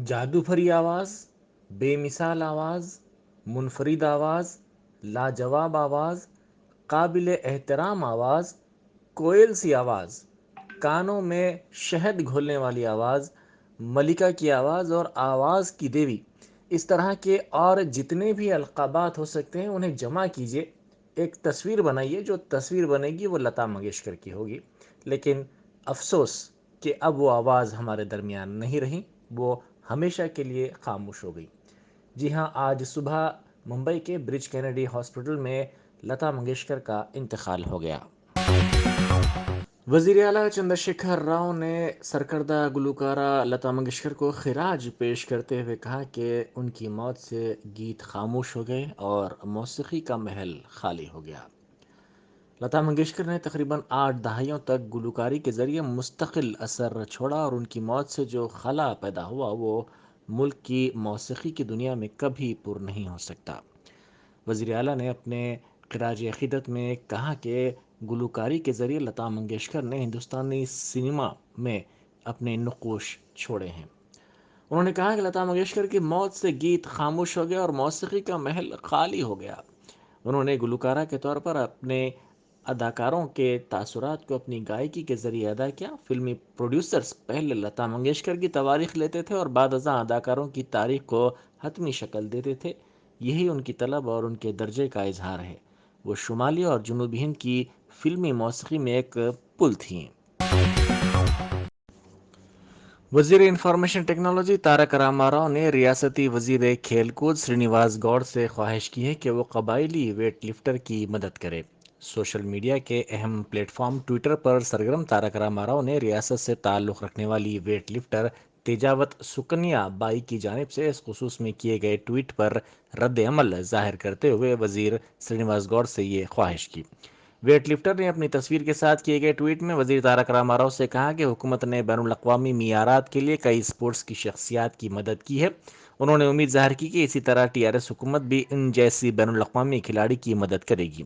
جادو بھری آواز، بے مثال آواز، منفرد آواز، لاجواب آواز، قابل احترام آواز، کوئل سی آواز، کانوں میں شہد گھولنے والی آواز، ملکہ کی آواز اور آواز کی دیوی، اس طرح کے اور جتنے بھی القابات ہو سکتے ہیں انہیں جمع کیجئے، ایک تصویر بنائیے. جو تصویر بنے گی وہ لتا منگیشکر کی ہوگی. لیکن افسوس کہ اب وہ آواز ہمارے درمیان نہیں رہی، وہ ہمیشہ کے لیے خاموش ہو گئی. جی ہاں، آج صبح ممبئی کے برج کینیڈی ہاسپٹل میں لتا منگیشکر کا انتقال ہو گیا. وزیر اعلیٰ چندر شیکھر راؤ نے سرکردہ گلوکارہ لتا منگیشکر کو خراج پیش کرتے ہوئے کہا کہ ان کی موت سے گیت خاموش ہو گئے اور موسیقی کا محل خالی ہو گیا. لتا منگیشکر نے تقریباً 8 دہائیوں تک گلوکاری کے ذریعے مستقل اثر چھوڑا اور ان کی موت سے جو خلا پیدا ہوا وہ ملک کی موسیقی کی دنیا میں کبھی پر نہیں ہو سکتا. وزیر اعلیٰ نے اپنے خراج عقیدت میں کہا کہ گلوکاری کے ذریعے لتا منگیشکر نے ہندوستانی سینما میں اپنے نقوش چھوڑے ہیں. انہوں نے کہا کہ لتا منگیشکر کی موت سے گیت خاموش ہو گیا اور موسیقی کا محل خالی ہو گیا. انہوں نے گلوکارہ کے طور پر اپنے اداکاروں کے تاثرات کو اپنی گائیکی کے ذریعے ادا کیا. فلمی پروڈیوسرز پہلے لتا منگیشکر کی تواریخ لیتے تھے اور بعد ازاں اداکاروں کی تاریخ کو حتمی شکل دیتے تھے. یہی ان کی طلب اور ان کے درجے کا اظہار ہے. وہ شمالی اور جنوبی ہند کی فلمی موسیقی میں ایک پل تھیں. وزیر انفارمیشن ٹیکنالوجی تارک راما راؤ نے ریاستی وزیر کھیل کود سرینیواس گوڑ سے خواہش کی ہے کہ وہ قبائلی ویٹ لفٹر کی مدد کرے. سوشل میڈیا کے اہم پلیٹ فارم ٹویٹر پر سرگرم تارک راما راؤ نے ریاست سے تعلق رکھنے والی ویٹ لفٹر تیجاوت سکنیا بائی کی جانب سے اس خصوص میں کیے گئے ٹویٹ پر رد عمل ظاہر کرتے ہوئے وزیر سرینیواس گوڑ سے یہ خواہش کی. ویٹ لفٹر نے اپنی تصویر کے ساتھ کیے گئے ٹویٹ میں وزیر تارک راما راؤ سے کہا کہ حکومت نے بین الاقوامی معیارات کے لیے کئی اسپورٹس کی شخصیات کی مدد کی ہے. انہوں نے امید ظاہر کی کہ اسی طرح ٹی آر ایس حکومت بھی ان جیسی بین الاقوامی کھلاڑی کی مدد کرے گی.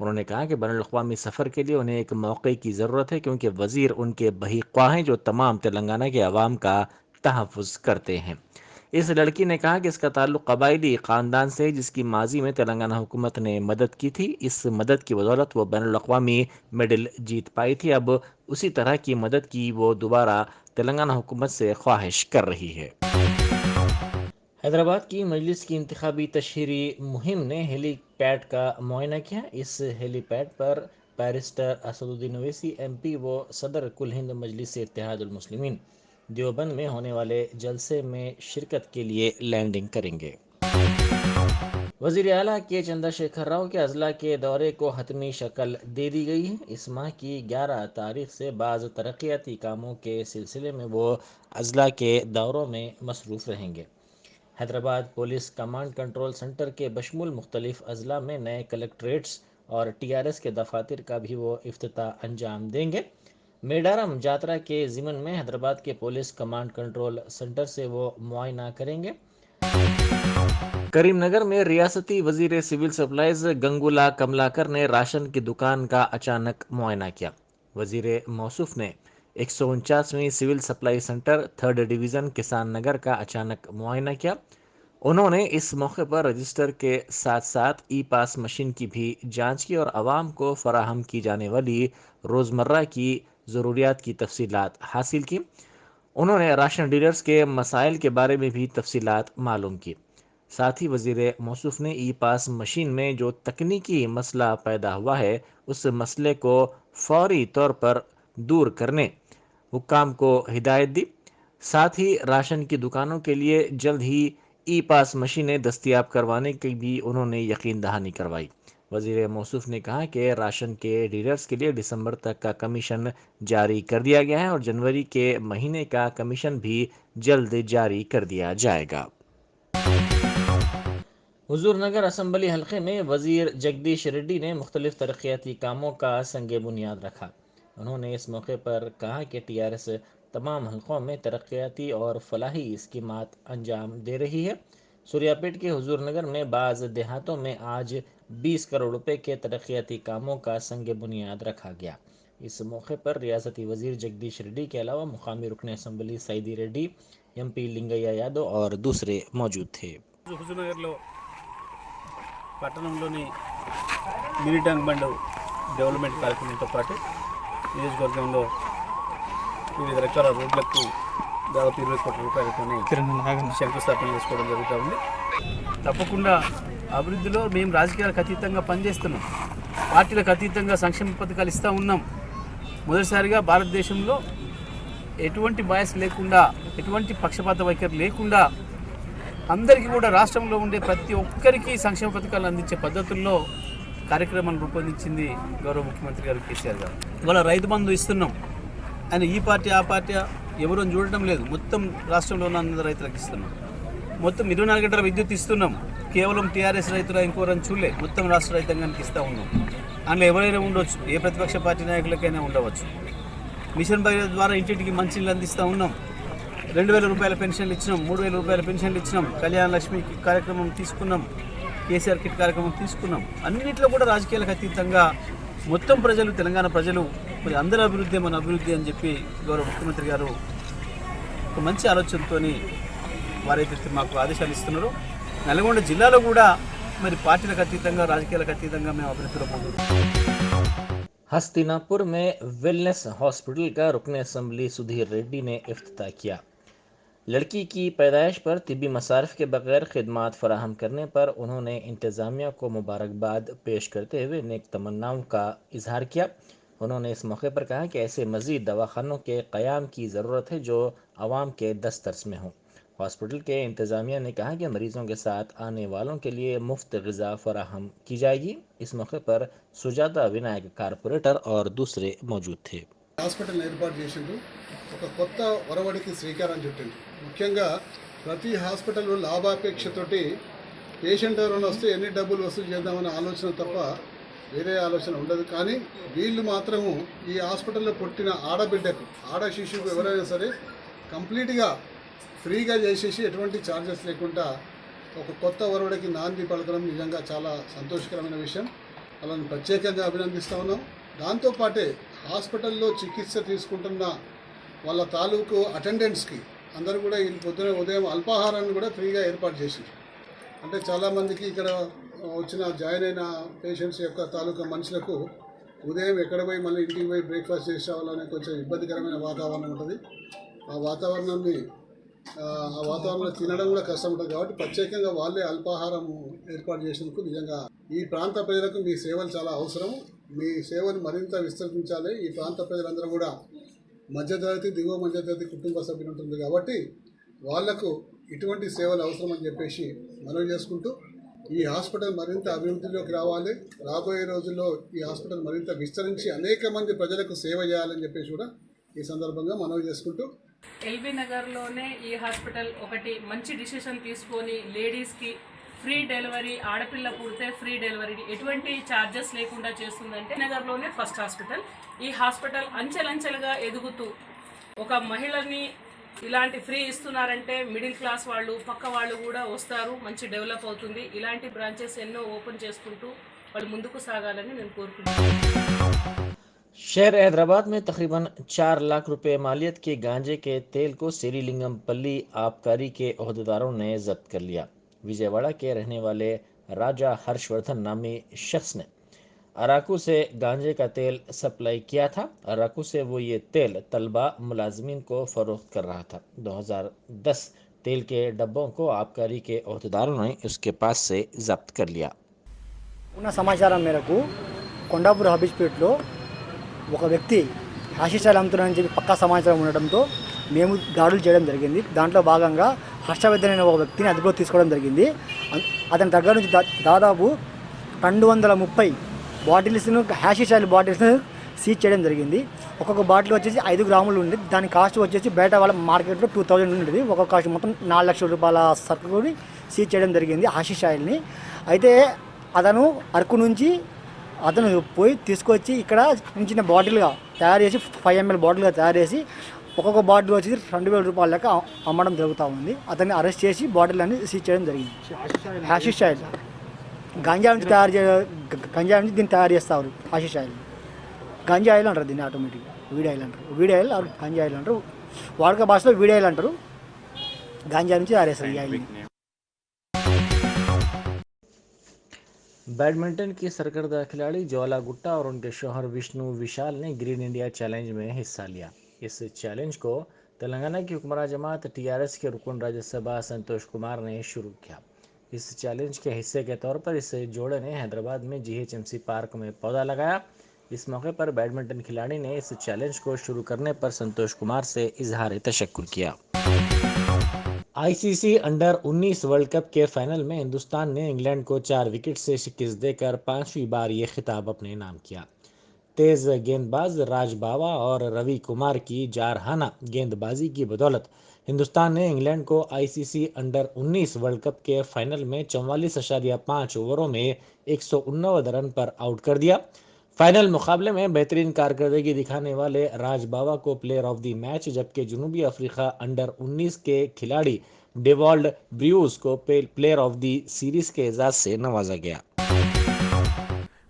انہوں نے کہا کہ بین الاقوامی سفر کے لیے انہیں ایک موقع کی ضرورت ہے کیونکہ وزیر ان کے بہی خواہ ہیں جو تمام تلنگانہ کے عوام کا تحفظ کرتے ہیں. اس لڑکی نے کہا کہ اس کا تعلق قبائلی خاندان سے ہے جس کی ماضی میں تلنگانہ حکومت نے مدد کی تھی. اس مدد کی بدولت وہ بین الاقوامی میڈل جیت پائی تھی. اب اسی طرح کی مدد کی وہ دوبارہ تلنگانہ حکومت سے خواہش کر رہی ہے. حیدرآباد کی مجلس کی انتخابی تشہیری مہم نے ہیلی پیڈ کا معائنہ کیا. اس ہیلی پیڈ پر بیرسٹر اسد الدین اویسی ایم پی و صدر کل ہند مجلس اتحاد المسلمین دیوبند میں ہونے والے جلسے میں شرکت کے لیے لینڈنگ کریں گے. وزیر اعلیٰ کے چندر شیکھر راؤ کے اضلاع کے دورے کو حتمی شکل دے دی گئی ہے. اس ماہ کی 11 تاریخ سے بعض ترقیاتی کاموں کے سلسلے میں وہ اضلاع کے دوروں میں مصروف رہیں گے. Hyderabad police command control centre کے بشمول مختلف اضلاع میں نئے کلکٹریٹس اور ٹی آر ایس کے دفاتر کا بھی وہ افتتاح انجام دیں گے. میڈارم جاترا کے ضمن میں حیدرآباد کے پولیس کمانڈ کنٹرول سینٹر سے وہ معائنہ کریں گے. کریم نگر میں ریاستی وزیر سول سپلائز گنگولا کملاکر نے راشن کی دکان کا اچانک معائنہ کیا. وزیر موصوف نے 149ویں civil supply centre 3rd division Kisan Nagar کا اچانک معائنہ کیا. انہوں نے اس موقع پر رجسٹر کے ساتھ ساتھ ای پاس مشین کی بھی جانچ کی اور عوام کو فراہم کی جانے والی روزمرہ کی ضروریات کی تفصیلات حاصل کی. انہوں نے راشن ڈیلرز کے مسائل کے بارے میں بھی تفصیلات معلوم کی. ساتھ ہی وزیر موصوف نے ای پاس مشین میں جو تکنیکی مسئلہ پیدا ہوا ہے اس مسئلے کو فوری طور پر دور کرنے حکام کو ہدایت دی. ساتھ ہی راشن کی دکانوں کے لیے جلد ہی ای پاس مشینیں دستیاب کروانے کی بھی انہوں نے یقین دہانی کروائی. وزیر موصوف نے کہا کہ راشن کے ڈیلرز کے لیے دسمبر تک کا کمیشن جاری کر دیا گیا ہے اور جنوری کے مہینے کا کمیشن بھی جلد جاری کر دیا جائے گا. حضور نگر اسمبلی حلقے میں وزیر جگدیش ریڈی نے مختلف ترقیاتی کاموں کا سنگ بنیاد رکھا. انہوں نے اس موقع پر کہا کہ ٹی آر ایس تمام حلقوں میں ترقیاتی اور فلاحی اسکیمات انجام دے رہی ہے. سوریا پیٹ کے حضور نگر میں بعض دیہاتوں میں آج 20 کروڑ روپے کے ترقیاتی کاموں کا سنگ بنیاد رکھا گیا. इस मौके पर रियासती वजीर जगदीश रेड्डी के अलावा मुकामी रुकन असम्बली सईदी रेड्डी, MP लिंगయ్య यादव और दूसरे मौजूद थे। హుజూర్నగర్లో పట్టణంలోని మినీ ట్యాంక్ బండ్ డెవలప్మెంట్ కార్యక్రమంతో పాటు నియోజకవర్గంలో వివిధ రకాల రోడ్లకు దాదాపు 20 కోట్ల రూపాయలతోనే శంకుస్థాపన చేసుకోవడం జరుగుతూ ఉంది. తప్పకుండా అభివృద్ధిలో మేము రాజకీయాలకు అతీతంగా పనిచేస్తున్నాం, పార్టీలకు అతీతంగా సంక్షేమ పథకాలు ఇస్తూ ఉన్నాం. మొదటిసారిగా భారతదేశంలో ఎటువంటి బయాస్ లేకుండా, ఎటువంటి పక్షపాత వైఖరి లేకుండా అందరికీ కూడా రాష్ట్రంలో ఉండే ప్రతి ఒక్కరికి సంక్షేమ పథకాలు అందించే పద్ధతుల్లో కార్యక్రమాన్ని రూపొందించింది గౌరవ ముఖ్యమంత్రి గారు కేసీఆర్ గారు. ఇవాళ రైతు బంధు ఇస్తున్నాం. ఆయన ఈ పార్టీ ఆ పార్టీ ఎవరూ చూడటం లేదు, మొత్తం రాష్ట్రంలో ఉన్న అందరు రైతులకు ఇస్తున్నాం. మొత్తం 24 గంటల విద్యుత్ ఇస్తున్నాం. కేవలం టీఆర్ఎస్ రైతులు ఇంకోరని చూడలే, మొత్తం రాష్ట్ర రైతాంగానికి ఇస్తూ ఉన్నాం. అందులో ఎవరైనా ఉండవచ్చు, ఏ ప్రతిపక్ష పార్టీ నాయకులకైనా ఉండవచ్చు. మిషన్ భగీరథ ద్వారా ఇంటింటికి మంచినీళ్ళు అందిస్తూ ఉన్నాం. 2000 రూపాయల పెన్షన్లు ఇచ్చినాం, 3000 రూపాయల పెన్షన్లు ఇచ్చినాం, కళ్యాణ లక్ష్మి కార్యక్రమం తీసుకున్నాం, కేసీఆర్ కిట్ కార్యక్రమం తీసుకున్నాం. అన్నింటిలో కూడా రాజకీయాలకు అతీతంగా మొత్తం ప్రజలు, తెలంగాణ ప్రజలు మరి అందరి అభివృద్ధి మన అభివృద్ధి అని చెప్పి గౌరవ ముఖ్యమంత్రి గారు ఒక మంచి ఆలోచనతో వారైతే మాకు ఆదేశాలు ఇస్తున్నారు. నల్గొండ జిల్లాలో కూడా మరి పార్టీలకు అతీతంగా, రాజకీయాలకు అతీతంగా మేము అభివృద్ధిలో పొందుతున్నాం. हस्तिनापुर में वेलनेस हॉस्पिटल का रुकन असम्बली सुधीर रेड्डी ने इफ्तिताह किया। लड़की की पैदाइश पर तिब्बी मसारिफ के बगैर खिदमात फराहम करने पर उन्होंने इंतज़ामिया को मुबारकबाद पेश करते हुए नेक तमन्नाओं का इजहार किया। उन्होंने इस मौके पर कहा कि ऐसे मज़ीद दवाखानों के क़याम की ज़रूरत है जो आवाम के दस्तरस में हों। हॉस्पिटल के इंतज़ामिया ने कहा कि मरीज़ों के साथ आने वालों के लिए मुफ्त ग़िज़ा फराहम की जाएगी। इस मौके पर सुजाता विनायक कारपोरेटर और दूसरे मौजूद थे। హాస్పిటల్ ఏర్పాటు చేసిండు, ఒక కొత్త ఒరవడికి శ్రీకారం చుట్టిండు. ముఖ్యంగా ప్రతి హాస్పిటల్ లాభాపేక్షతోటి పేషెంట్ ఎవరైనా వస్తే ఎన్ని డబ్బులు వసూలు చేద్దామనే ఆలోచన తప్ప వేరే ఆలోచన ఉండదు. కానీ వీళ్ళు మాత్రము ఈ హాస్పిటల్లో పుట్టిన ఆడబిడ్డకు, ఆడ శిశువుకు ఎవరైనా సరే కంప్లీట్గా ఫ్రీగా చేసేసి ఎటువంటి ఛార్జెస్ లేకుండా ఒక కొత్త ఒరవడికి నాంది పలకడం నిజంగా చాలా సంతోషకరమైన విషయం. అలాని ప్రత్యేకంగా అభినందిస్తూ ఉన్నాం. దాంతోపాటే హాస్పిటల్లో చికిత్స తీసుకుంటున్న వాళ్ళ తాలూకు అటెండెంట్స్కి అందరూ కూడా ఈ పొద్దున ఉదయం అల్పాహారాన్ని కూడా ఫ్రీగా ఏర్పాటు చేసింది. అంటే చాలామందికి ఇక్కడ వచ్చిన జాయిన్ అయిన పేషెంట్స్ యొక్క తాలూకా మనుషులకు ఉదయం ఎక్కడ పోయి మళ్ళీ ఇంటికి పోయి బ్రేక్ఫాస్ట్ చేసి రావాలనే కొంచెం ఇబ్బందికరమైన వాతావరణం ఉంటుంది. ఆ వాతావరణంలో తినడం కూడా కష్టం ఉంటుంది. కాబట్టి ప్రత్యేకంగా వాళ్ళే అల్పాహారం ఏర్పాటు చేసినందుకు నిజంగా ఈ ప్రాంత ప్రజలకు మీ సేవలు చాలా అవసరం. మీ సేవలు మరింత విస్తరించాలి. ఈ ప్రాంత ప్రజలందరూ కూడా మధ్యతరగతి, దిగువ మధ్యతరగతి కుటుంబ సభ్యులు ఉంటుంది కాబట్టి వాళ్లకు ఇటువంటి సేవలు అవసరం అని చెప్పేసి మనవి చేసుకుంటూ ఈ హాస్పిటల్ మరింత అభివృద్ధిలోకి రావాలి. రాబోయే రోజుల్లో ఈ హాస్పిటల్ మరింత విస్తరించి అనేక మంది ప్రజలకు సేవ చేయాలని చెప్పేసి కూడా ఈ సందర్భంగా మనవి చేసుకుంటూ ఎల్బీ నగర్లోనే ఈ హాస్పిటల్ ఒకటి మంచి డిసిషన్ తీసుకొని లేడీస్కి ఫ్రీ డెలివరీ, ఆడపిల్ల పుడితే ఫ్రీ డెలివరీ ఎటువంటి ఛార్జెస్ లేకుండా చేస్తుందంటే నగర్లోనే ఫస్ట్ హాస్పిటల్. ఈ హాస్పిటల్ అంచెలంచెలుగా ఎదుగుతూ ఒక మహిళని ఇలాంటి ఫ్రీ ఇస్తున్నారంటే మిడిల్ క్లాస్ వాళ్ళు, పక్క వాళ్ళు కూడా వస్తారు, మంచి డెవలప్ అవుతుంది. ఇలాంటి బ్రాంచెస్ ఎన్నో ఓపెన్ చేసుకుంటూ వాళ్ళు ముందుకు సాగాలని నేను కోరుకుంటున్నాను. शहर हैदराबाद में तकरीबन 4 लाख रुपए मालियत के गांजे के तेल को श्रीलिंगमपल्ली आबकारी के ओहदेदारों ने जब्त कर लिया। विजयवाड़ा के रहने वाले राजा हर्षवर्धन नामी शख्स ने अराकू से गांजे का तेल सप्लाई किया था। अराकू से वो ये तेल तलबा मुलाजमीन को फरोख्त कर रहा था। 2010 तेल के डब्बों को आबकारी के ओहदेदारों ने उसके पास से जब्त कर लिया। ఉన్న సమాచారం మేరకు కొండాపూర్ హబీజ్పేట్లో ఒక వ్యక్తి హ్యాషిషాలు అమ్ముతున్నారని చెప్పి పక్కా సమాచారం ఉండడంతో మేము దాడులు చేయడం జరిగింది. దాంట్లో భాగంగా హర్షవర్ధన్ అనే ఒక వ్యక్తిని అదుపులో తీసుకోవడం జరిగింది. అతని దగ్గర నుంచి దాదాపు 230 బాటిల్స్ను, హ్యాషిషాలు బాటిల్స్ను సీజ్ చేయడం జరిగింది. ఒక్కొక్క బాటిల్ వచ్చేసి 5 గ్రాములు ఉంది. దాని కాస్ట్ వచ్చేసి బయట వాళ్ళ మార్కెట్లో 2000 ఉండేది. ఒక్కొక్క కాస్ట్ మొత్తం 4 లక్షల రూపాయల సరుకుని సీజ్ చేయడం జరిగింది, హ్యాషిషాయిల్ని. అయితే అతను అరకు నుంచి అతను పోయి తీసుకొచ్చి ఇక్కడ చిన్న బాటిల్గా తయారు చేసి 5 ml బాటిల్గా తయారు చేసి ఒక్కొక్క బాటిల్ వచ్చేసి 2000 రూపాయల లెక్క అమ్మడం జరుగుతూ ఉంది. అతన్ని అరెస్ట్ చేసి బాటిల్ అన్ని సీజ్ చేయడం జరిగింది. హ్యాషిష్ ఆయిల్ గంజా నుంచి దీన్ని తయారు చేస్తారు. హ్యాషిష్ ఆయిల్ గంజా ఆయిల్ అంటారు దీన్ని ఆటోమేటిక్గా, వీడి ఆయిల్ అంటారు. వీడి ఆయిల్ ఆర్ గంజా ఆయిల్ అంటారు, వాడుక భాషలో వీడి ఆయిల్ అంటారు. గంజా నుంచి ఆరేస్తారు ఈ ఆయిల్ని. बैडमिंटन की सरकर्दा खिलाड़ी ज्वाला गुट्टा और उनके शौहर विष्णु विशाल ने ग्रीन इंडिया चैलेंज में हिस्सा लिया। इस चैलेंज को तेलंगाना की हुक्मरान जमात टीआरएस के रुकन राज्यसभा संतोष कुमार ने शुरू किया। इस चैलेंज के हिस्से के तौर पर इस जोड़े ने हैदराबाद में जीएचएमसी पार्क में पौधा लगाया। इस मौके पर बैडमिंटन खिलाड़ी ने इस चैलेंज को शुरू करने पर संतोष कुमार से इजहार तशक्कुर किया। आईसीसी अंडर 19 वर्ल्ड कप के फाइनल में हिंदुस्तान ने इंग्लैंड को 4 विकेट से शिकस्त देकर 5वीं बार ये खिताब अपने नाम किया। तेज गेंदबाज राज बावा और रवि कुमार की जारहाना गेंदबाजी की बदौलत हिंदुस्तान ने इंग्लैंड को आईसीसी अंडर 19 वर्ल्ड कप के फाइनल में 44.5 ओवरों में 189 रन पर आउट कर दिया। फाइनल मुकाबले में बेहतरीन कारकर्दगी दिखाने वाले राज बावा को प्लेयर ऑफ द मैच, जबकि जनूबी अफ्रीका अंडर 19 के खिलाड़ी डेवॉल्ड ब्रूस को प्लेयर ऑफ द सीरीज के एजाज से नवाजा गया।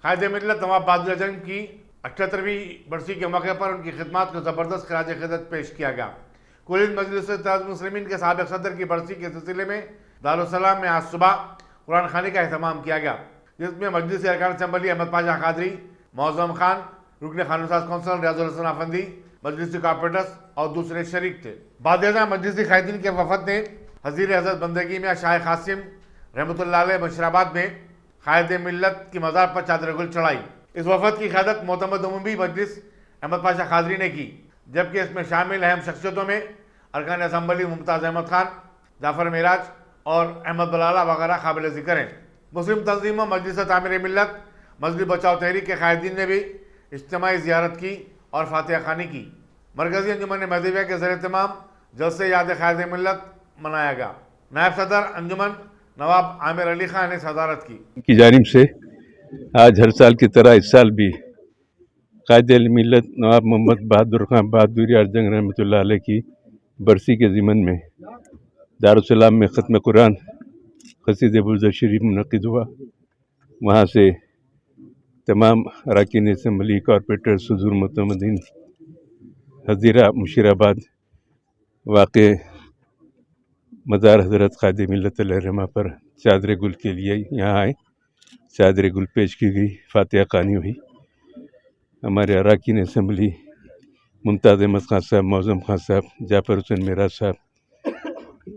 कायदे मिल्लत नवाब बहादुर जंग की 78वीं बरसी के मौके पर उनकी खिदमत को ज़बरदस्त खराज खिदमत पेश किया गया। कुल हिंद मजलिस इत्तेहाद मुस्लिमीन के साबिक़ सदर की बरसी के सिलसिले में दारुस्सलाम में आज सुबह कुरान खानी का अहतमाम किया गया, जिसमें मजलिस अरकान असम्बली अहमद पाशा कादरी, मौज़म खान, रुकन खानसाज कौंसल रियाजुल हसन अफंदी, मजलिसी कॉर्पोरेटर्स और दूसरे शरीक थे। बादशाह मजलिसी कायदीन के वफद ने हज़ीर हज़रत बंदगी में शाह कासिम रहमतुल्लाह अलैह बशराबाद में कायदे मिल्लत की मज़ार पर चादर गुल चढ़ाई। इस वफद की क़यादत मोहतमद उमूमी मजलिस अहमद पाशा कादरी ने की, जबकि इसमें शामिल अहम शख्सियतों में अरकान असम्बली मुमताज़ अहमद खान, जाफ़र मेराज और अहमद बलाला वगैरह काबिल ज़िक्र हैं। मुस्लिम तंजीमों मजलिस तामीर मिल्लत, मजलिस बचाओ तहरीक के कायदीन ने भी इज्तिमाई ज़ियारत की और फातिहा खानी की। मरकज़ी अंजुमन महदविया के ज़रिए तमाम जलसे याद कायदे मिल्लत मनाया गया। नायब सदर अंजुमन नवाब आमिर अली खान ने सदारत की जानिब से आज हर साल की तरह इस साल भी कायदे मिल्लत नवाब मोहम्मद बहादुर खान बहादुरी अर्जंग रहमतुल्लाह अलैह की बरसी के ज़िमन में दारुस्सलाम में ख़त्म कुरान क़सीद बुर्द शरीफ मुनक़िद हुआ। वहाँ से तमाम अरकान असम्बली, कॉर्पोरेटर, सुदूर मुतमदीन हज़ीरा मुशीराबाद वाक़ मज़ार हज़रत क़ायदे मिल्लत अलैहिर्रहमा पर चादर गुल के लिए यहाँ आए। चादर गुल पेश की गई, फातिहा खानी हुई। हमारे अरकान असम्बली मुमताज़ अहमद खान साहब, मौज़म खान साहब, जाफ़र हुसैन मेराज साहब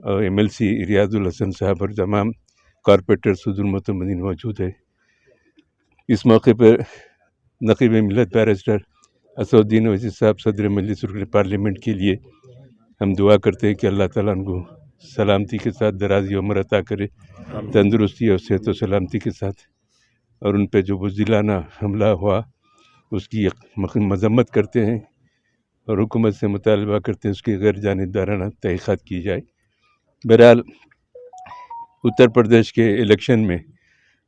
और MLC रियाजुल हसन साहब और तमाम कॉर्पोरेटर सुदूर मुतमदीन मौजूद है। इस मौके पर नक़ीब मिल्लत बैरिस्टर असदुद्दीन ओवैसी साहब सदर मजलिस रुकन पार्लियामेंट के लिए हम दुआ करते हैं कि अल्लाह ताला उनको सलामती के साथ दराज़ी उम्र अता करे, तंदुरुस्ती और सेहत व सलामती के साथ, और उन पर जो बुज़दिलाना हमला हुआ उसकी मज़म्मत करते हैं और हुकूमत से मुतालबा करते हैं उसकी गैर जानिबदाराना तहक़ीक़ात की जाए। बहरहाल उत्तर प्रदेश के इलेक्शन में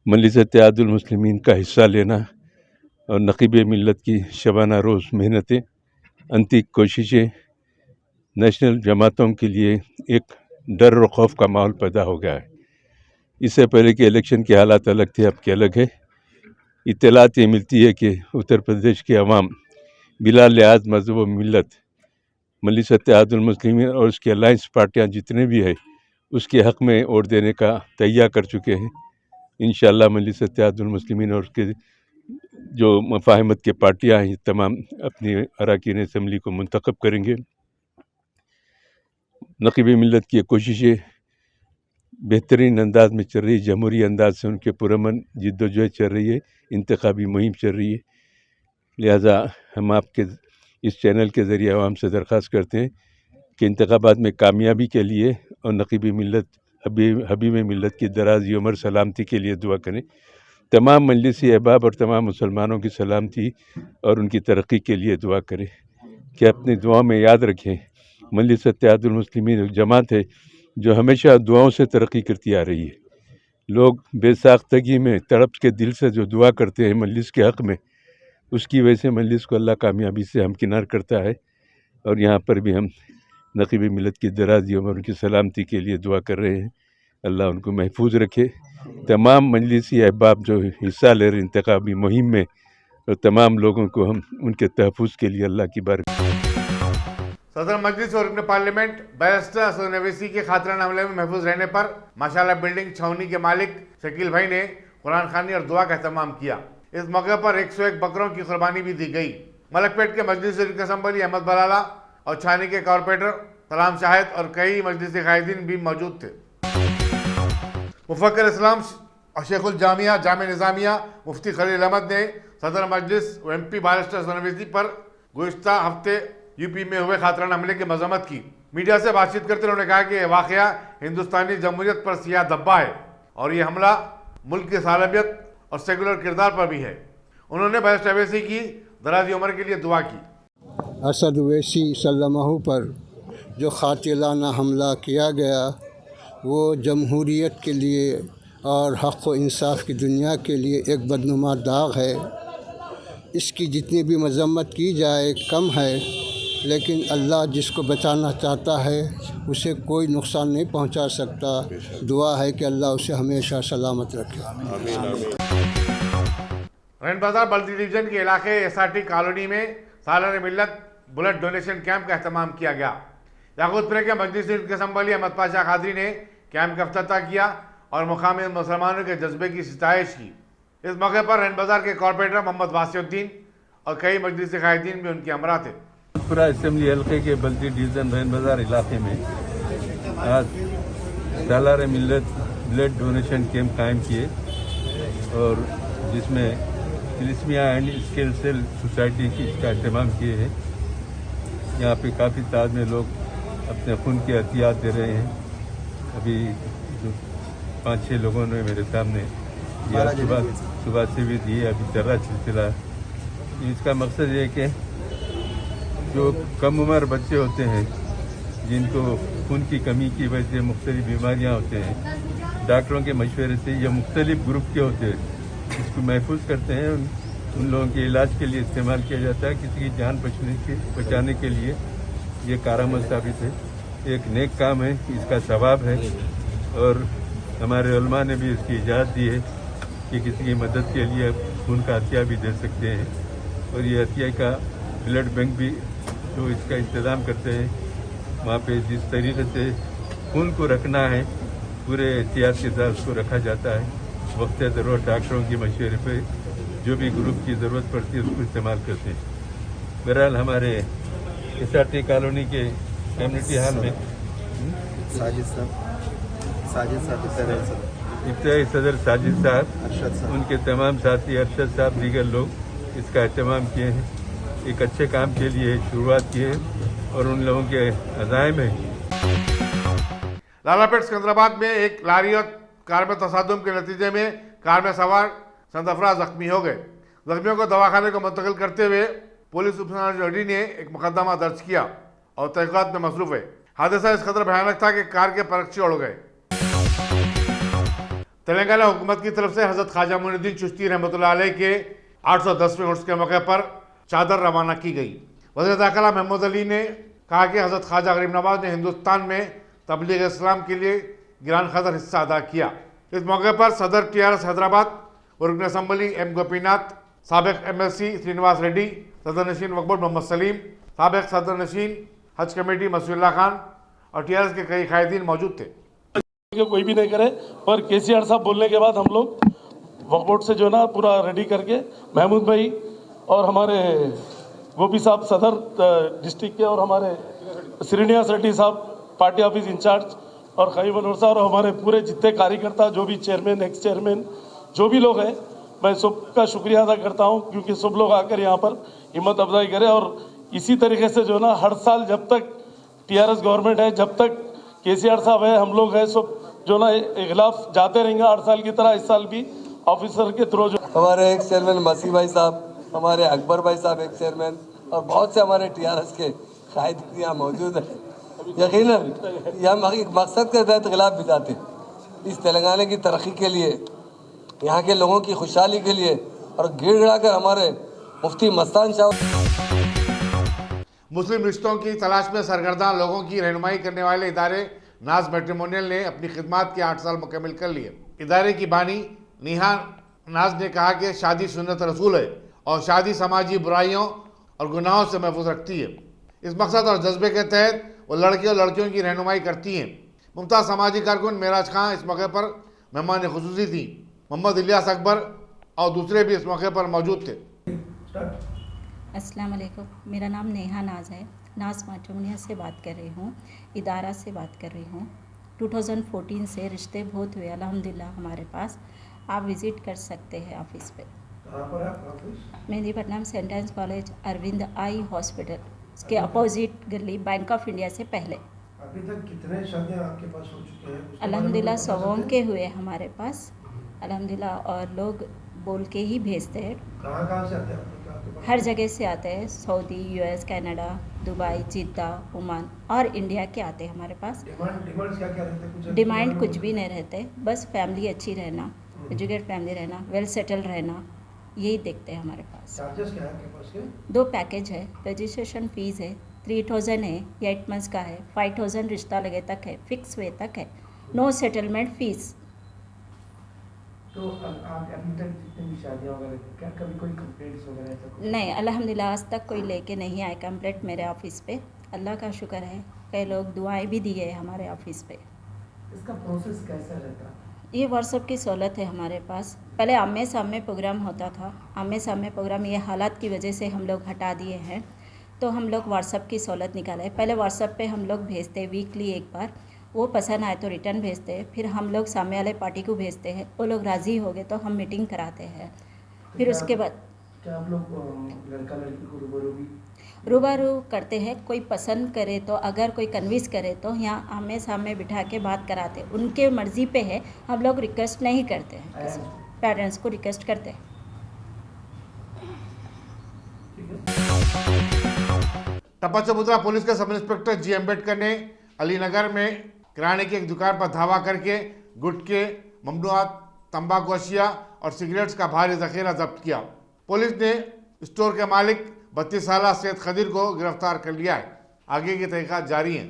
मजलिस इत्तेहादुल मुस्लिमीन का हिस्सा लेना और नक़ीब मिल्लत की शबाना रोज़ मेहनतें, अंतिक कोशिशें नेशनल जमातों के लिए एक डर और खौफ का माहौल पैदा हो गया है। इससे पहले के इलेक्शन के हालात अलग थे, अब के अलग है। इत्तलात ये मिलती है कि उत्तर प्रदेश के अवाम बिला लिहाज मज़हब व मिल्लत मजलिस इत्तेहादुल मुस्लिमीन और उसकी अलायंस पार्टियाँ जितने भी है उसके हक़ में वोट देने का तैयार कर चुके हैं। इंशाअल्लाह मजलिस इत्तेहादुल मुस्लिमीन और उसके जो मफाहिमत के पार्टियाँ हैं तमाम अपनी अरकान असम्बली को मुंतखब करेंगे। नक़ीब मिल्लत की कोशिशें बेहतरीन अंदाज में चल रही है, जमहूरी अंदाज से उनके पुरअमन जिद्दोजहद चल रही है, इंतखाबी मुहिम चल रही है। लिहाजा हम आपके इस चैनल के ज़रिए आवाम से दरख्वास्त करते हैं कि इंतखाबात में कामयाबी के लिए और नक़ीब मिल्लत हबीब मिल्लत की दराज़ी उम्र सलामती के लिए दुआ करें। तमाम मजलिसी अहबाब और तमाम मुसलमानों की सलामती और उनकी तरक्की के लिए दुआ करें कि अपनी दुआ में याद रखें मजलिस इत्तेहादुल मुस्लिमीन एक जमात है जो हमेशा दुआओं से तरक्की करती आ रही है। लोग बेसाख्तगी में तड़प के दिल से जो दुआ करते हैं मजलिस के हक़ में, उसकी वजह से मजलिस को अल्लाह कामयाबी से हमकिनार करता है। और यहाँ पर भी हम नक़ीब मिल्लत की दराज़ी उम्र उनकी सलामती के लिए दुआ कर रहे हैं। अल्लाह उनको महफूज रखे। तमाम मजलिसी अहबाब जो हिस्सा ले रहे इंतखाबी मुहिम में और तमाम लोगों को हम उनके तहफ़्फ़ुज़ के लिए अल्लाह की बारगाह। सदर मजलिस और रुकन पार्लियामेंट बैरिस्टर असद ओवैसी के खातिराना हमले में महफूज रहने पर माशाल्लाह बिल्डिंग छावनी के मालिक शकील भाई ने कुरान खानी और दुआ का एहतमाम किया। इस मौके पर 101 बकरों की कुर्बानी भी दी गई। मलकपेट के मजलिस असम्बली अहमद बलाला और छानी के कॉरपोरेटर सलाम शाहिद और कई मजलिस कायदीन भी मौजूद थे। मुफक्किर इस्लाम और शेखुल जामिया जामे निज़ामिया मुफ्ती खलील अहमद ने सदर मजलिस और MP बैरिस्टर असद ओवैसी पर गुज़िश्ता हफ्ते यूपी में हुए खातिराना हमले की मजम्मत की। मीडिया से बातचीत करते उन्होंने कहा कि यह वाक़या हिंदुस्तानी जमहूरियत पर सियाह धब्बा है और ये हमला मुल्क की सालबियत और सेकुलर किरदार पर भी है। उन्होंने बैरिस्टर ओवैसी की दराज़ी उम्र के लिए दुआ की। असद ओवैसी सल्लल्लाहु पर जो कातिलाना हमला किया गया वो जमहूरियत के लिए और हक़ व इंसाफ की दुनिया के लिए एक बदनुमा दाग है। इसकी जितनी भी मजम्मत की जाए कम है, लेकिन अल्लाह जिसको बचाना चाहता है उसे कोई नुकसान नहीं पहुंचा सकता। दुआ है कि अल्लाह उसे हमेशा सलामत रखे। रैन बाजार बल्दी डिवीजन के इलाके SRT कॉलोनी में सालाना मिल्लत ब्लड डोनेशन कैंप का एहतमाम किया गया। याकूतपुर के मजलिस असम्बली अहमद पाशा कादरी ने कैंप का इफ्तिताह किया और मुकामी मुसलमानों के जज्बे की सिताइश की। इस मौके पर रैन बाजार के कॉरपोरेटर मोहम्मद वासिउद्दीन और कई मजलिस कायदीन भी उनके हमरा थे। पूरा असेंबली हल्के के बल्दी डिवीज़न रैन बाजार इलाके में आज सालाना मिल्लत ब्लड डोनेशन कैंप कायम किए और जिसमें तिलिस्मिया एंड स्केल सेल सोसाइटी की इसका अहतमाम किए हैं। यहाँ पे काफ़ी तादाद में लोग अपने खून के एहतियात दे रहे हैं। अभी 5-6 लोगों ने मेरे सामने सुबह से भी दिए, अभी चल रहा सिलसिला। इसका मकसद ये है कि जो कम उम्र बच्चे होते हैं जिनको खून की कमी की वजह से मुख्तलिफ बीमारियाँ होते हैं, डॉक्टरों के मशवरे से या मुख्तलिफ ग्रुप के होते हैं, इसको महफूज करते हैं। उन लोगों के इलाज के लिए इस्तेमाल किया जाता है। किसी की जान बचाने के लिए ये कारामद साबित है। एक नेक काम है, इसका सवाब है और हमारे उलमा ने भी इसकी इजाज़त दी है कि किसी की मदद के लिए खून का हथिया भी दे सकते हैं। और ये हथिया का ब्लड बैंक भी जो इसका इंतज़ाम करते हैं, वहाँ पे जिस तरीके से खून को रखना है पूरे एहतियात के साथ उसको रखा जाता है। वक्त ज़रूरत डॉक्टरों की मशवरे पे जो भी ग्रुप की ज़रूरत पड़ती है उसको इस्तेमाल करते हैं। बहरहाल हमारे SRT कॉलोनी के कम्युनिटी हॉल में इब्तदाई सदर साजिद साहब, उनके तमाम साथी अरशद साहब, दीगर लोग इसका एहतमाम किए हैं। एक अच्छे काम के लिए शुरुआत की है और उन लोगों के अज़ाइम है। लालापेट सिकंदराबाद में एक लारी और कार में तसादुम के नतीजे में कार में सवार 7 अफराद जख्मी हो गए। जख्मियों को दवाखाने को मुंतकिल करते हुए पुलिस उपसनारी ने एक मुकदमा दर्ज किया और तहकीकात में मसरूफ है। हादसा इस कदर भयानक था कि कार के परखचे उड़ गए। तेलंगाना हुकूमत की तरफ से हजरत ख्वाजा मोइनुद्दीन चिश्ती रहमतुल्लाह अलैह के 810वें उर्स के मौके पर चादर रवाना की गई। वज़ीर दाखिला महमूद अली ने कहा कि हजरत ख्वाजा गरीब नवाज ने हिंदुस्तान में तबलीग इस्लाम के लिए गिरान कदर हिस्सा अदा किया। इस मौके पर सदर TRS हैदराबाद और रुकन असम्बली M गोपीनाथ, साबिक MLC श्रीनिवास रेड्डी, सदर नशीन वक्फ बोर्ड मोहम्मद सलीम, साबिक सदर नशीन हज कमेटी मसूल्ला खान और TRS के कई कायदीन मौजूद थे। कोई भी नहीं करे, पर KCR साहब बोलने के बाद हम लोग वक्फ बोर्ड से जो ना पूरा रेडी करके महमूद भाई और हमारे गोपी साहब सदर डिस्ट्रिक्ट के और हमारे श्रीनिवास रेड्डी साहब पार्टी ऑफिस इंचार्ज और खलीम अनवर साहब और हमारे पूरे जितने कार्यकर्ता जो भी चेयरमैन एक्स चेयरमैन जो भी लोग हैं, मैं सबका शुक्रिया अदा करता हूं क्योंकि सब लोग आकर यहाँ पर हिम्मत अफजाई करें। और इसी तरीके से जो ना हर साल जब तक TRS गवर्नमेंट है, जब तक KCR साहब है, हम लोग हैं, सब जो ना खिलाफ जाते रहेंगे 8 साल की तरह। इस साल भी ऑफिसर के थ्रू जो हमारे एक्स चेयरमैन मसी भाई साहब, हमारे अकबर भाई साहब एक्स चेयरमैन और बहुत से हमारे TRS के कायदीन यहाँ मौजूद है। यकीनन यह मकसद के तहत खिलाफ भी जाते इस तेलंगाना की तरक्की के लिए, यहाँ के लोगों की खुशहाली के लिए और गिड़गिड़ा कर हमारे मुफ्ती मस्तान शाह। मुस्लिम रिश्तों की तलाश में सरगर्दा लोगों की रहनुमाई करने वाले इदारे नाज मैट्रिमोनियल ने अपनी खिदमात के 8 साल मुकम्मल कर लिए। इदारे की बानी निहा नाज ने कहा कि शादी सुन्नत रसूल है और शादी समाजी बुराइयों और गुनाहों से महफूज रखती है। इस मकसद और जज्बे के तहत वो लड़के और लड़कियों की रहनुमाई करती हैं। मुमताज़ समाजी कारकुन मेराज खां इस मौके पर मेहमान खुसूसी थी। मोहम्मद इलियास अकबर और दूसरे भी इस मौके पर मौजूद थे। अस्सलाम वालेकुम, मेरा नाम नेहा नाज है। नाज मैट्रिमोनियल से बात कर रही हूँ, इदारा से बात कर रही हूँ। 2014 से रिश्ते बहुत हुए अल्हम्दुलिल्लाह हमारे पास। आप विज़िट कर सकते हैं ऑफिस पे। कहाँ पर है आपका office? Mehdipatnam saint Ann's college, Aravind eye hospital के अपोजिट गली, बैंक ऑफ इंडिया से पहले। अभी तक कितने शादियाँ आपके पास हो चुके हैं? अल्हम्दुलिल्लाह 100 के हुए हमारे पास अल्हम्दुलिल्लाह, और लोग बोल के ही भेजते हैं। कहाँ से आते हैं आपके पास? हर जगह से आते हैं, सऊदी, यूएस, कनाडा, दुबई, जिद्दा, ओमान और इंडिया के आते हैं हमारे पास। डिमांड क्या क्या रहते हैं? डिमांड कुछ भी नहीं रहते, बस फैमिली अच्छी रहना, एजुकेट फैमिली रहना, वेल सेटल रहना, यही देखते हैं हमारे पास। चार्जेस क्या है आपके पास के? 2 पैकेज है। रजिस्ट्रेशन फीस है 3000 है, 8 मंथ्स का है, 5000 रिश्ता लगे तक है, फिक्स वे तक है, नो सेटलमेंट फीस। तो आप अभी तक जितनी भी शादियाँ वगैरह, क्या कभी कोई कंप्लेंट्स वगैरह ऐसा कुछ? नहीं, अल्हम्दुलिल्लाह आज तक कोई लेके नहीं आए कंप्लेंट मेरे ऑफिस पे। अल्लाह का शुक्र है, कई लोग दुआएं भी दिए हैं हमारे ऑफिस पे। इसका प्रोसेस कैसा रहता है? ये व्हाट्सएप की सहूलत है हमारे पास। पहले आमने सामने प्रोग्राम होता था, आमने सामने प्रोग्राम ये हालात की वजह से हम लोग हटा दिए हैं, तो हम लोग व्हाट्सएप की सहूलत निकाले। पहले व्हाट्सएप पे हम लोग भेजते वीकली एक बार, वो पसंद आए तो रिटर्न भेजते हैं, फिर हम लोग सामने वाले पार्टी को भेजते हैं, वो लोग राज़ी हो गए तो हम मीटिंग कराते हैं। फिर उसके बाद क्या आप लोग लड़का लड़की को रूबरू करते हैं। कोई पसंद करे तो, अगर कोई कन्विंस करे तो यहाँ आमने सामने बिठा के बात कराते हैं। उनके मर्ज़ी पे है, हम लोग रिक्वेस्ट नहीं करते हैं, पेरेंट्स को रिक्वेस्ट करते हैं। टप्पा चबूतरा पुलिस के सब इंस्पेक्टर जी अम्बेडकर ने अलीनगर में किराने की एक दुकान पर धावा करके गुटखे, ममनुआत, तंबाकू अशिया और सिगरेट्स का भारी जखीरा जब्त किया। पुलिस ने स्टोर के मालिक 32 साला सैयद खदीर को गिरफ्तार कर लिया है। आगे की तहकीकात जारी हैं।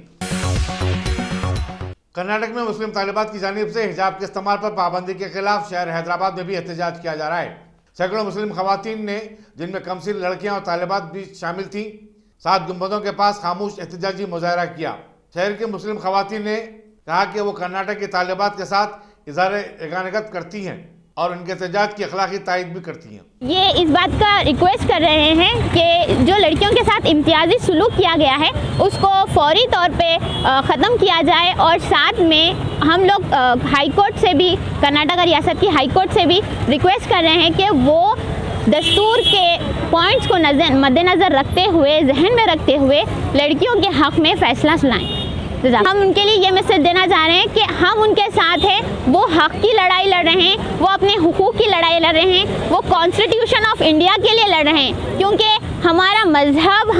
कर्नाटक में मुस्लिम तालिबात की जानिब से हिजाब के इस्तेमाल पर पाबंदी के खिलाफ शहर हैदराबाद में भी एहतजाज किया जा रहा है। सैकड़ों मुस्लिम खवातीन ने, जिनमें कमसिन लड़कियां और तालिबात भी शामिल थीं, 7 गुंबदों के पास खामोश एहतजाजी मुजाहरा किया। शहर की मुस्लिम खवातीन ने कहा कि वो कर्नाटक की तालिबात के साथ इज़हार यगानगत करती हैं और उनके एहतजाज की अखलाकी तायद भी करती हैं। ये इस बात का रिक्वेस्ट कर रहे हैं कि जो लड़कियों के साथ इम्तियाजी सुलूक किया गया है उसको फौरी तौर पे ख़त्म किया जाए, और साथ में हम लोग हाई कोर्ट से भी, कर्नाटक रियासत की हाई कोर्ट से भी रिक्वेस्ट कर रहे हैं कि वो दस्तूर के पॉइंट्स को मद्देनज़र रखते हुए, जहन में रखते हुए लड़कियों के हक़ में फ़ैसला सुनाएं। हम उनके लिए ये मैसेज देना चाह रहे हैं कि हम उनके साथ हैं, वो हक़ की लड़ाई लड़ रहे हैं, वो अपने हुकूक की लड़ाई लड़ रहे हैं, वो कॉन्स्टिट्यूशन ऑफ इंडिया के लिए लड़ रहे हैं, क्योंकि हमारा मज़हब,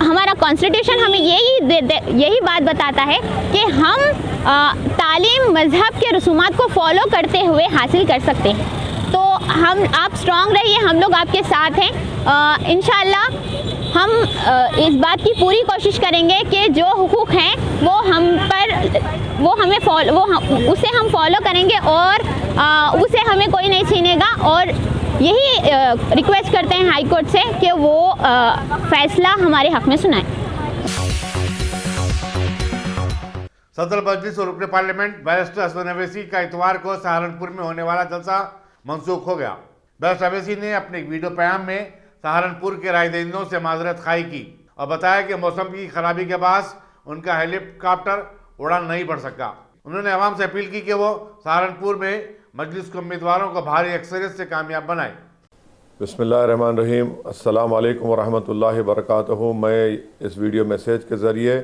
हमारा कॉन्स्टिट्यूशन हमें यही बात बताता है कि हम तालीम मज़हब के रसूमात को फॉलो करते हुए हासिल कर सकते हैं। तो आप स्ट्रॉन्ग रहिए, हम लोग आपके साथ हैं। इंशाअल्लाह हम इस बात की पूरी कोशिश करेंगे कि जो हुकूक हैं उसे हम फॉलो करेंगे और उसे हमें कोई नहीं छीनेगा, और यही रिक्वेस्ट करते हैं हाई कोर्ट से कि वो फैसला हमारे हक़ में सुनाए। सदर मजलिस और रुकन पार्लियामेंट बैरिस्टर असद अवैसी का इतवार को सहारनपुर में होने वाला जलसा मनसूख हो गया। बैरिस्टर अवैसी ने अपने एक वीडियो पैगाम में सहारनपुर के रायदहिंदों से माजरत खाई की और बताया कि मौसम की खराबी के बाद उनका हेलीकॉप्टर उड़ान नहीं भर सका। उन्होंने अवाम से अपील की कि वो सहारनपुर में मजलिस के उम्मीदवारों को भारी अक्सरियत से कामयाब बनाए। बिस्मिल्लाहिर्रहमानिर्रहीम, अस्सलाम वालेकुम वरहमतुल्लाहि वबरकातुहू। मैं इस वीडियो मैसेज के ज़रिए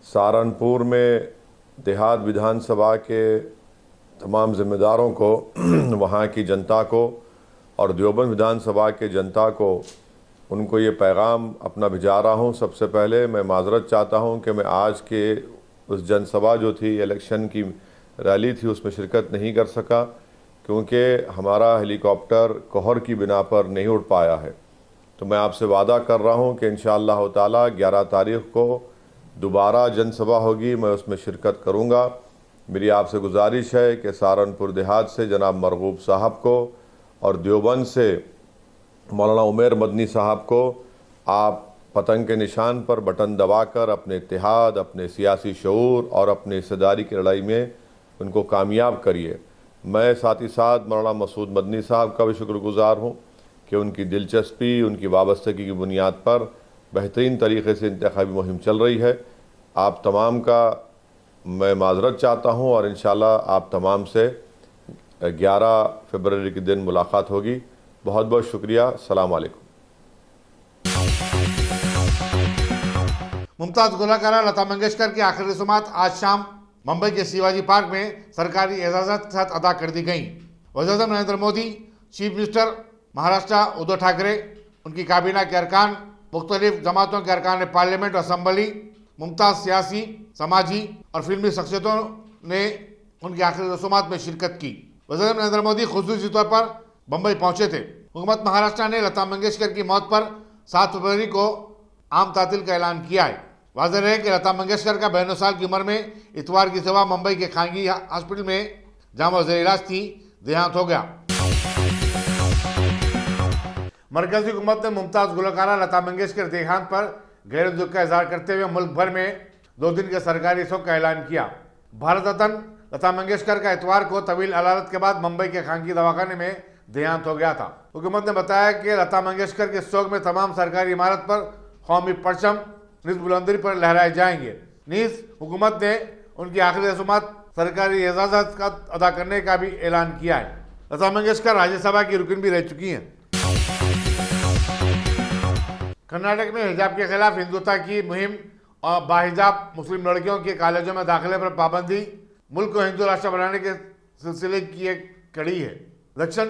सहारनपुर में देहात विधानसभा के तमाम ज़िम्मेदारों को, वहाँ की जनता को और देवबंद विधानसभा के जनता को, उनको ये पैगाम अपना भिजा रहा हूँ। सबसे पहले मैं माजरत चाहता हूँ कि मैं आज के उस जनसभा जो थी, इलेक्शन की रैली थी, उसमें शिरकत नहीं कर सका क्योंकि हमारा हेलीकॉप्टर कोहर की बिना पर नहीं उड़ पाया है। तो मैं आपसे वादा कर रहा हूँ कि इंशाअल्लाह ताला 11 तारीख़ को दोबारा जनसभा होगी, मैं उसमें शिरकत करूँगा। मेरी आपसे गुजारिश है कि सहारनपुर देहात से जनाब मरगूब साहब को और देवबंद से मौलाना उमर मदनी साहब को आप पतंग के निशान पर बटन दबाकर अपने इत्तेहाद, अपने सियासी शऊर और अपने हिस्सेदारी की लड़ाई में उनको कामयाब करिए। मैं साथ ही साथ मौलाना मसूद मदनी साहब का भी शुक्रगुजार हूँ कि उनकी दिलचस्पी, उनकी वाबस्तगी की बुनियाद पर बेहतरीन तरीके से इंतखाबी मुहिम चल रही है। आप तमाम का मैं माजरत चाहता हूँ और इंशाल्लाह आप तमाम से 11 फरवरी के दिन मुलाकात होगी। बहुत बहुत शुक्रिया। अस्सलाम वालेकुम। मुमताज़ गुलकारा लता मंगेशकर की आखिरी रस्मात आज शाम मुंबई के शिवाजी पार्क में सरकारी एजाज़त के साथ अदा कर दी गई। वज़ीर-ए-आज़म नरेंद्र मोदी, चीफ मिनिस्टर महाराष्ट्र उद्धव ठाकरे, उनकी काबीना के अरकान, मुख्तलिफ जमातों के अरकान पार्लियामेंट और असम्बली, मुमताज़ सियासी, समाजी और फिल्मी शख्सियतों ने उनकी आखिरी रस्मात में शिरकत की। वज़ीर-ए-आज़म नरेंद्र मोदी खुसूसी तौर पर मुंबई पहुंचे थे। हुकूमत महाराष्ट्र ने लता मंगेशकर की मौत पर 7 फरवरी को आम तातील का ऐलान किया है। वाज़ेह है कि लता मंगेशकर का 92 साल की उम्र में इतवार की सुबह मुंबई के खांगी हॉस्पिटल में जहां वो ज़ेर इलाज थी, देहांत हो गया। मरकजी हुकूमत ने मुमताज़ गुलकारा लता मंगेशकर देहांत पर गहरे दुख का इजहार करते हुए मुल्क भर में 2 दिन के सरकारी शोक का ऐलान किया। भारत रत्न लता मंगेशकर का इतवार को तवील अदालत के बाद मुंबई के खांगी दवाखाने में देहांत हो गया था। हुकूमत ने बताया कि लता मंगेशकर के शोक में तमाम सरकारी इमारत पर कौमी परचम निज बुलंदी पर लहराए जाएंगे। नीज हुकूमत ने उनकी आखिरी रस्मात सरकारी एजाज़त का अदा करने का भी ऐलान किया है। लता मंगेशकर राज्यसभा की रुकन भी रह चुकी हैं। कर्नाटक में हिजाब के खिलाफ हिंदुत्व की मुहिम और बाहिजाब मुस्लिम लड़कियों के कॉलेजों में दाखिले पर पाबंदी मुल्क को हिंदू राष्ट्र बनाने के सिलसिले की एक कड़ी है। दक्षिण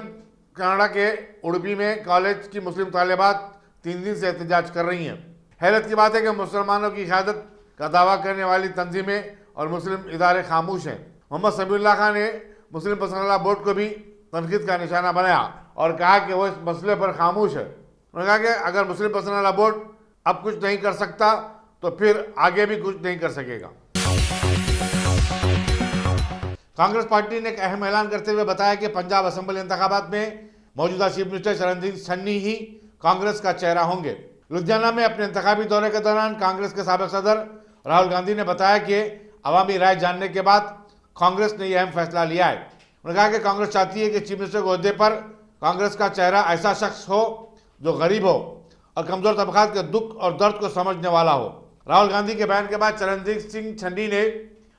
कनाडा के उडुपी में कॉलेज की मुस्लिम तालिबात 3 दिन से एहतजाज कर रही हैं। हैरत की बात है कि मुसलमानों की क़यादत का दावा करने वाली तंजीमें और मुस्लिम इदारे खामोश हैं। मोहम्मद समीउल्लाह खान ने मुस्लिम पर्सनल बोर्ड को भी तनकीद का निशाना बनाया और कहा कि वो इस मसले पर खामोश है। उन्होंने कहा कि अगर मुस्लिम पर्सनल बोर्ड अब कुछ नहीं कर सकता तो फिर आगे भी कुछ नहीं कर सकेगा। कांग्रेस पार्टी ने एक अहम ऐलान करते हुए बताया कि पंजाब असेंबली इंतखाबात में मौजूदा चीफ मिनिस्टर चरणजीत चन्नी ही कांग्रेस का चेहरा होंगे। लुधियाना में अपने इंतखाबी दौरे के दौरान कांग्रेस के साबिक सदर राहुल गांधी ने बताया कि अवामी राय जानने के बाद कांग्रेस ने यह अहम फैसला लिया है। उन्होंने कहा कि कांग्रेस चाहती है कि चीफ मिनिस्टर के ओहदे पर कांग्रेस का चेहरा ऐसा शख्स हो जो गरीब हो और कमजोर तबकात के दुख और दर्द को समझने वाला हो। राहुल गांधी के बयान के बाद चरणजीत सिंह चन्नी ने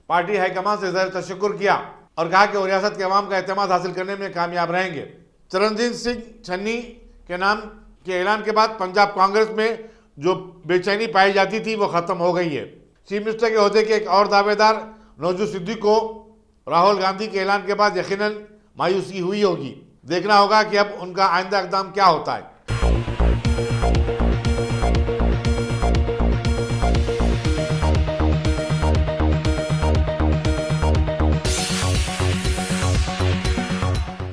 पार्टी हाईकमान से ज़र तशक्कुर किया और कहा कि वो रियासत के अवाम का एतमाद हासिल करने में कामयाब रहेंगे। चरणजीत सिंह चन्नी के नाम के ऐलान के बाद पंजाब कांग्रेस में जो बेचैनी पाई जाती थी वो ख़त्म हो गई है। चीफ मिनिस्टर के ओहदे के एक और दावेदार नौजूद सिद्दीकी को राहुल गांधी के ऐलान के बाद यकीनन मायूसी हुई होगी। देखना होगा कि अब उनका आइंदा इक़दाम क्या होता है।